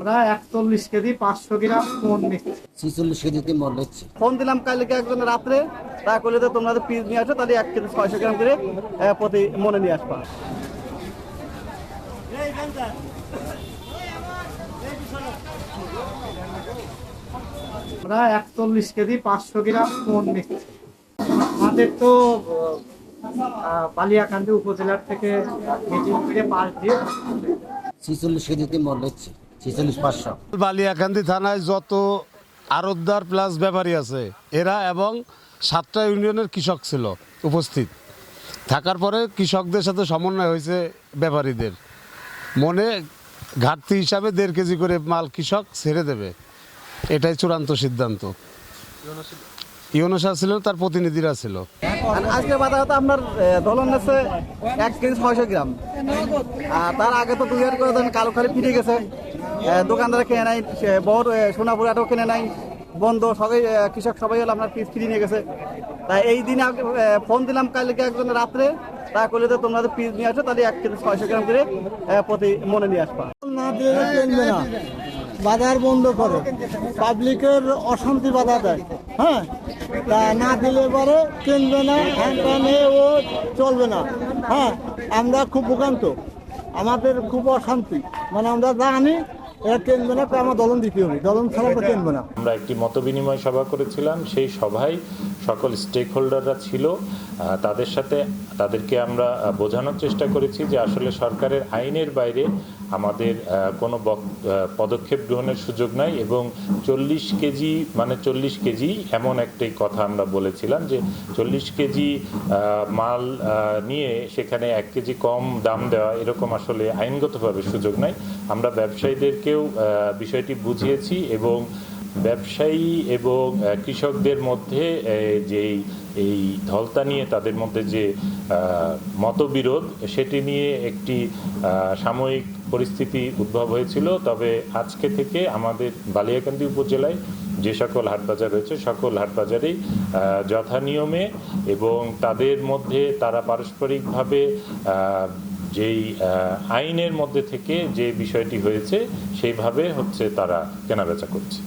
আমরা 41 কেজি 500 গ্রাম মন নিচ্ছি। 46 কেজিতে মন নিচ্ছি। ফোন দিলাম কালকে একজন রাত্রে, তা করলে তো তোমরা পিস নিয়ে আসো, তাহলে 1 কেজি 600 গ্রাম করে প্রতি মনে নিয়ে আসবা। আমরা 41 কেজি 500 গ্রাম মন নিচ্ছি। আমাদের তো বালিয়াকান্দি উপজেলার থেকে মিটিং করে পাশ দিয়ে 46 কেজিতে মন নিচ্ছি। 46,500। বালিয়াকান্দি থানায় যত আড়তদার প্লাস ব্যাপারী আছে এরা এবং 7টা ইউনিয়নের কৃষক ছিল উপস্থিত থাকার পরে কৃষকদের সাথে সমন্বয় হয়েছে ব্যাপারীদের মনে ঘাটতি হিসাবে 1.5 কেজি করে মাল কৃষক ছেড়ে দেবে, এটাই চূড়ান্ত সিদ্ধান্ত। ইউনুস ছিল, তার প্রতিনিধিরা ছিল। আর আজকে বাজারে তো আপনার দলন আছে 1 কেজি 600 গ্রাম, আর তার আগে তো 2 করে দেন কালোখালি ফিরে গেছে, দোকানদারা কিনে নাই, বড় সোনাপুরাটাও কিনে নাই, বন্ধ, সবাই কৃষক সবাই হলো আপনার পিস ফিরে নিয়ে গেছে। তাই এই দিনে ফোন দিলাম কালকে একজন রাত্রে, তা করলে তো তোমরা পিস নিয়ে আসো, তাহলে 1 কেজি 600 গ্রাম করে প্রতি মনে নিয়ে আসবা। না দিলে কিনবে না, বাজার বন্ধ করে, পাবলিকের অশান্তি বাধা দেয়। হ্যাঁ, তা না দিলে পরে কিনবে না, ও চলবে না। হ্যাঁ, আমরা খুব ভোগান্ত, আমাদের খুব অশান্তি, মানে আমরা জানি এরা কিনবে না, আমার দলন দিতে হবে, দলন ছাড়া তো কিনবে না। আমরা একটি মতবিনিময় সভা করেছিলাম, সেই সভায় সকল স্টেক হোল্ডাররা ছিল, তাদেরকে আমরা বোঝানোর চেষ্টা করেছি যে আসলে সরকারের আইনের বাইরে আমাদের কোনো পদক্ষেপ গ্রহণের সুযোগ নাই, এবং 40 কেজি মানে 40 কেজি এমন একটাই কথা আমরা বলেছিলাম যে 40 কেজি মাল নিয়ে সেখানে 1 কেজি কম দাম দেওয়া এরকম আসলে আইনগতভাবে সুযোগ নাই। আমরা ব্যবসায়ীদেরকেও বিষয়টি বুঝিয়েছি, এবং ব্যবসায়ী এবং কৃষকদের মধ্যে যেই এই ধলতা নিয়ে তাদের মধ্যে যে মতবিরোধ, সেটি নিয়ে একটি সাময়িক পরিস্থিতি উদ্ভব হয়েছিল। তবে আজকে থেকে আমাদের বালিয়াকান্দি উপজেলায় যে সকল হাটবাজার রয়েছে সকল হাটবাজারেই যথানিয়মে এবং তাদের মধ্যে তারা পারস্পরিকভাবে যেই আইনের মধ্যে থেকে যে বিষয়টি হয়েছে সেইভাবে তারা কেনাবেচা করছে।